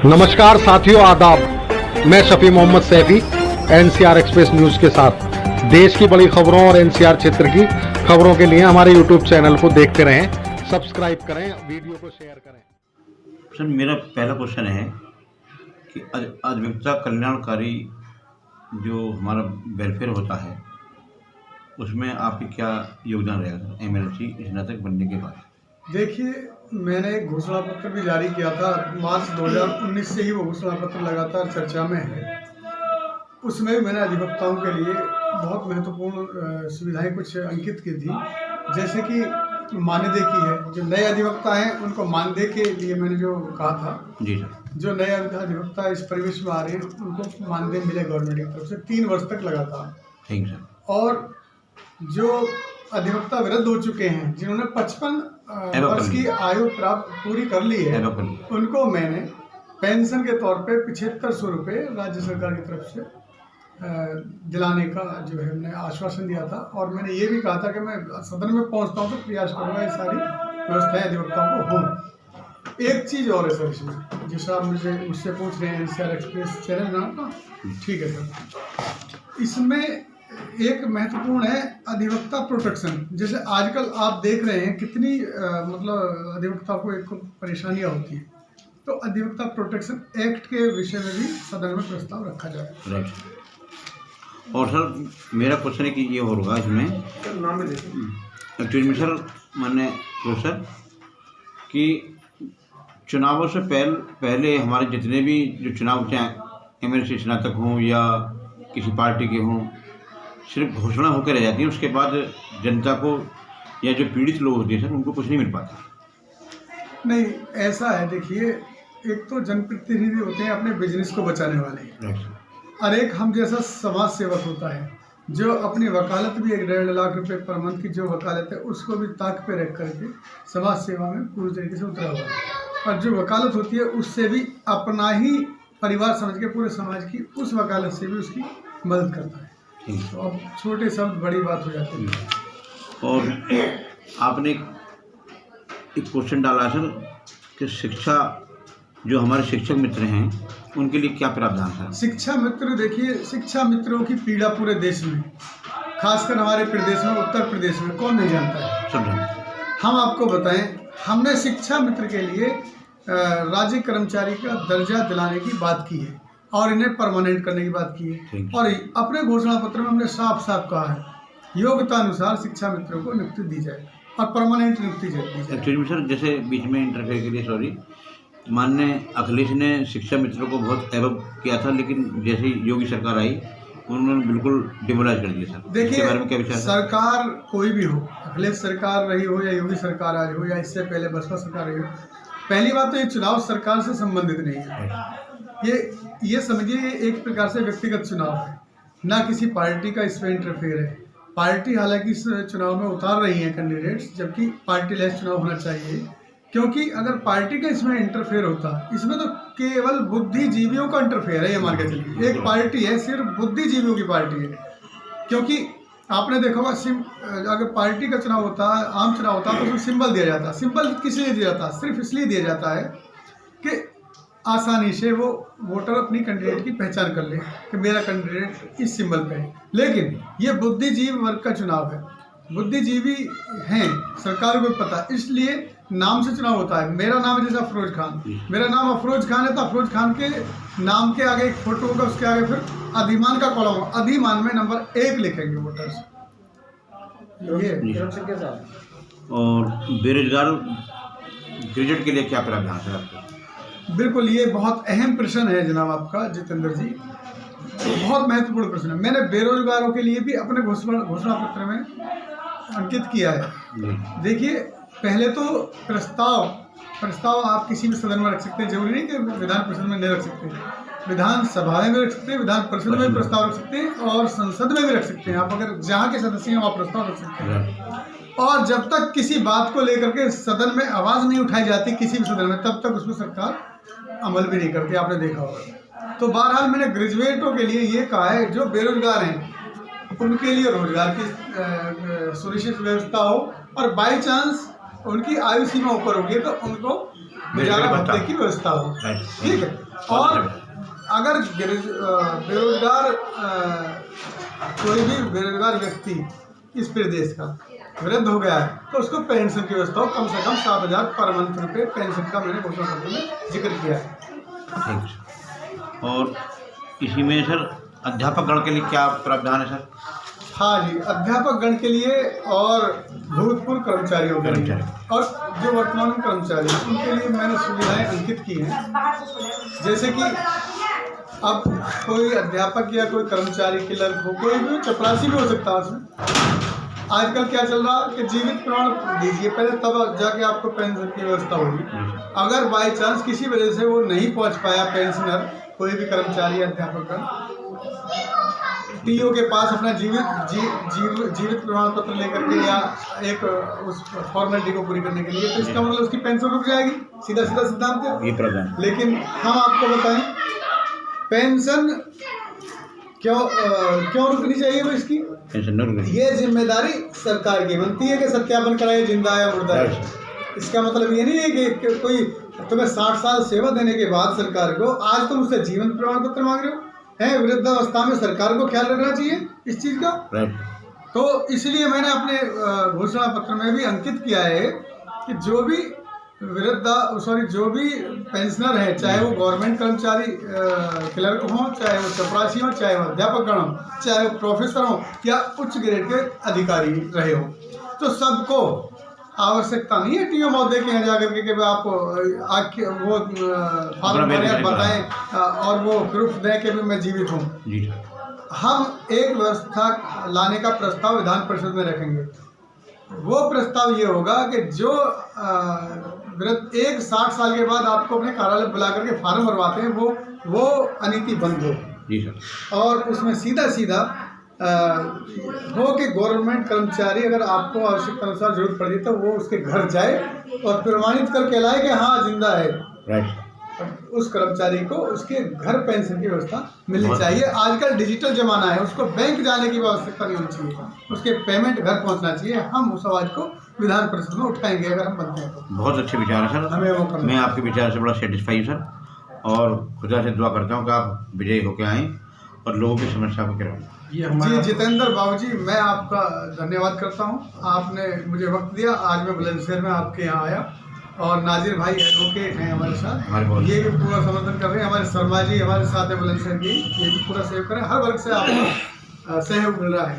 नमस्कार साथियों, आदाब। मैं Shafi Mohammad Saifi NCR express news के साथ देश की बड़ी खबरों और एनसीआर क्षेत्र की खबरों के लिए हमारे यूट्यूब चैनल को देखते रहें, सब्सक्राइब करें, वीडियो को शेयर करें। सर, मेरा पहला क्वेश्चन है कि अधिवक्ता कल्याणकारी जो हमारा वेलफेयर होता है उसमें आपकी क्या योगदान रहेगा एमएलसी स्नातक बनने के बाद? देखिए, मैंने एक घोषणा पत्र भी जारी किया था। मार्च 2019 से ही वो घोषणा पत्र लगातार चर्चा में है। उसमें भी मैंने अधिवक्ताओं के लिए बहुत महत्वपूर्ण सुविधाएं कुछ अंकित की थी, जैसे कि मानदेय की है। जो नए अधिवक्ता हैं उनको मानदेय के लिए मैंने जो कहा था, जी सर, जो नए अधिवक्ता इस परिवेश में आ रहे हैं उनको मानदेय मिले गवर्नमेंट की तरफ से 3 वर्ष तक लगातार। Thank sir. और जो अधिवक्ता विरुद्ध हो चुके हैं, जिन्होंने 55 वर्ष की आयु प्राप्त पूरी कर ली है, उनको मैंने पेंशन के तौर पे 7500 रुपये राज्य सरकार की तरफ से दिलाने का जो है हमने आश्वासन दिया था। और मैंने ये भी कहा था कि मैं सदन में पहुंचता हूं तो प्रयास करूंगा ये सारी व्यवस्थाएं अधिवक्ताओं को हों। एक चीज़ और है सर, इसमें जिस आप मुझसे पूछ रहे हैं एनसीआर एक्सप्रेस चैनल ना, ठीक है सर। इसमें एक महत्वपूर्ण है अधिवक्ता प्रोटेक्शन। जैसे आजकल आप देख रहे हैं कितनी मतलब अधिवक्ता को एक परेशानियां होती हैं, तो अधिवक्ता प्रोटेक्शन एक्ट के विषय में भी सदन में प्रस्ताव रखा जाए। राइट। और सर, मेरा क्वेश्चन है कि ये होगा इसमें नाम एक्चुअली में सर मानने प्रोफेसर कि चुनावों से पहले हमारे जितने भी जो चुनाव चाहे एमएलसी स्नातक हों या किसी पार्टी के हों, सिर्फ घोषणा होकर रह जाती है। उसके बाद जनता को या जो पीड़ित लोग होते हैं सर, उनको कुछ नहीं मिल पाता। नहीं, ऐसा है। देखिए, एक तो जनप्रतिनिधि होते हैं अपने बिजनेस को बचाने वाले, और एक हम जैसा समाज सेवक होता है जो अपनी वकालत भी 1.5 लाख रुपए पर मंथ की जो वकालत है उसको भी ताक पे रख करके समाज सेवा में पूरी तरीके से उतरा हुआ है। और जो वकालत होती है उससे भी अपना ही परिवार समझ के पूरे समाज की उस वकालत से भी उसकी मदद करता है। तो अब छोटे शब्द बड़ी बात हो जाती है। और आपने एक क्वेश्चन डाला सर कि शिक्षा जो हमारे शिक्षक मित्र हैं उनके लिए क्या प्रावधान है? शिक्षा मित्र, देखिए, शिक्षा मित्रों की पीड़ा पूरे देश में, खासकर हमारे प्रदेश में, उत्तर प्रदेश में कौन नहीं जानता है। सब जानते। हम आपको बताएं, हमने शिक्षा मित्र के लिए राज्य कर्मचारी का दर्जा दिलाने की बात की है और इन्हें परमानेंट करने की बात की है। और अपने घोषणा पत्र में हमने साफ साफ कहा है योग्यता अनुसार शिक्षा मित्रों को नियुक्ति दी जाए और परमानेंट नियुक्ति दी जाए। एक्चुअली सर, जैसे बीच में इंटरफेयर के लिए सॉरी, माननीय अखिलेश ने शिक्षा मित्रों को बहुत एवब किया था, लेकिन जैसे योगी सरकार आई उन्होंने बिल्कुल डिमोलाइज कर दिया सर। देखिए, बारे में क्या विचार? सरकार कोई भी हो, अखिलेश सरकार रही हो या योगी सरकार आज हो या इससे पहले बसपा सरकार रही हो, पहली बात तो ये चुनाव सरकार से संबंधित नहीं है। ये समझिए एक प्रकार से व्यक्तिगत चुनाव है, ना किसी पार्टी का इसमें इंटरफेयर है। पार्टी हालांकि इस चुनाव में उतार रही है कैंडिडेट्स, जबकि पार्टी लेस चुनाव होना चाहिए। क्योंकि अगर पार्टी का इसमें इंटरफेयर होता, इसमें तो केवल बुद्धिजीवियों का इंटरफेयर है। ये मान के चलिए एक पार्टी है, सिर्फ बुद्धिजीवियों की पार्टी है। क्योंकि आपने देखा होगा अगर पार्टी का चुनाव होता, आम चुनाव होता, तो उसमें सिंबल दिया जाता। सिंबल किस लिए दिया जाता? सिर्फ इसलिए दिया जाता है कि आसानी से वो वोटर अपनी कैंडिडेट की पहचान कर ले कि मेरा कैंडिडेट इस सिंबल पे है। लेकिन ये बुद्धिजीवी वर्ग का चुनाव है, बुद्धिजीवी हैं, सरकार को पता, इसलिए नाम से चुनाव होता है। मेरा नाम है जैसा अफरोज खान, मेरा नाम अफरोज खान है तो अफरोज खान के नाम के आगे एक फोटो होगा, उसके आगे फिर अधिमान का कॉलम होगा, अधिमान में नंबर 1 लिखेंगे वोटर्स। ये और बेरोजगार ग्रेजुएट के लिए क्या प्रावधान है आपके? बिल्कुल, ये बहुत अहम प्रश्न है जनाब आपका जितेंद्र जी, बहुत महत्वपूर्ण प्रश्न है। मैंने बेरोजगारों के लिए भी अपने घोषणा पत्र में अंकित किया है। देखिए, पहले तो प्रस्ताव आप किसी भी सदन में रख सकते हैं, जरूरी नहीं कि विधान परिषद में नहीं रख सकते। विधानसभा में भी रख सकते हैं, विधान परिषद में भी प्रस्ताव रख सकते हैं और संसद में भी रख सकते हैं। आप अगर जहाँ के सदस्य हैं वहाँ प्रस्ताव रख सकते हैं। और जब तक किसी बात को लेकर के सदन में आवाज़ नहीं उठाई जाती किसी भी सदन में, तब तक उसमें सरकार अमल भी नहीं करती, आपने देखा होगा। तो बहरहाल मैंने ग्रेजुएटों के लिए ये कहा है, जो बेरोजगार हैं उनके लिए रोजगार की सुनिश्चित व्यवस्था हो। और बाई चांस उनकी आयु सीमा ऊपर होगी तो उनको गुजारा भत्ते की व्यवस्था हो। ठीक है। और अगर बेरोजगार कोई भी बेरोजगार व्यक्ति इस प्रदेश का वृद्ध हो गया है तो उसको पेंशन की व्यवस्था हो, कम से कम 7,000 पर मंथ रुपये पेंशन का मैंने घोषणा पत्र में जिक्र किया है। ठीक। और इसी में सर अध्यापक गण के लिए क्या प्रावधान है सर? हाँ जी, अध्यापक गण के लिए और भूतपूर्व कर्मचारियों के लिए और जो वर्तमान में कर्मचारी हैं उनके लिए मैंने सुविधाएं अंकित की हैं। जैसे कि अब कोई अध्यापक या कोई कर्मचारी क्लर्क हो, कोई भी चपरासी भी हो सकता है उसमें। आजकल क्या चल रहा है कि जीवित प्रमाण दीजिए पहले, तब जाके आपको पेंशन की व्यवस्था होगी। अगर बाई चांस किसी वजह से वो नहीं पहुंच पाया पेंशनर, कोई भी कर्मचारी अध्यापक का टीओ के पास अपना जीवित प्रमाण पत्र लेकर के या एक उस फॉर्मेलिटी को पूरी करने के लिए, तो इसका मतलब उसकी पेंशन रुक जाएगी। सीधा सिद्धांत है। लेकिन हम आपको बताएं पेंशन क्यों रुकनी चाहिए? वो इसकी ये जिम्मेदारी सरकार की बनती है कि सत्यापन कराए जिंदा है मुर्दा है। इसका मतलब ये नहीं है कि कोई तुम्हें 60 साल सेवा देने के बाद सरकार को आज तुम उससे जीवन प्रमाण पत्र मांग रहे हो है। वृद्धावस्था में सरकार को ख्याल रखना चाहिए इस चीज का। तो इसलिए मैंने अपने घोषणा पत्र में भी अंकित किया है कि जो भी जो भी पेंशनर है, चाहे वो गवर्नमेंट कर्मचारी क्लर्क हों, चाहे वो चपरासी हों, चाहे वो अध्यापक गण हों, चाहे वो प्रोफेसर हों या उच्च ग्रेड के अधिकारी रहे हों, तो सबको आवश्यकता नहीं है टीओ महोदय के यहाँ जाकर के आप वो फॉर्म भरें, बताएं और वो प्रूफ दें कि भी मैं जीवित हूँ। हम एक व्यवस्था लाने का प्रस्ताव विधान परिषद में रखेंगे। वो प्रस्ताव ये होगा कि जो वृद्ध 60 साल के बाद आपको अपने कार्यालय बुला करके फार्म भरवाते हैं वो अनीति बंद हो। और उसमें सीधा हो कि गवर्नमेंट कर्मचारी अगर आपको आवश्यकता अनुसार जरूरत पड़ती तो वो उसके घर जाए और प्रमाणित करके लाए कि हाँ जिंदा है। उस कर्मचारी को उसके घर पेंशन की व्यवस्था मिलनी चाहिए। आजकल डिजिटल जमाना है, उसको बैंक जाने की आवश्यकता नहीं होनी चाहिए, उसके पेमेंट घर पहुंचना चाहिए। हम उस आवाज को विधान परिषद में उठाएंगे अगर हम बनते हैं तो। बहुत अच्छे विचार है सर, मैं आपके विचार से बड़ा सेटिस्फाई हूँ सर, और खुदा से दुआ करता हूँ कि आप विजयी होकर आएँ और लोगों की समस्या को करवाएं। जी जितेंद्र बाबू जी, मैं आपका धन्यवाद करता हूँ। आपने मुझे वक्त दिया, आज मैं बुलंदशहर में आपके यहाँ आया और नाजिर भाई एडवोकेट हैं हमारे साथ, ये भी पूरा समर्थन कर रहे हैं। हमारे शर्मा जी हमारे साथ हैं बुलंदशहर की, ये भी पूरा सहयोग करें। हर वर्ग से आपको सहयोग मिल रहा है।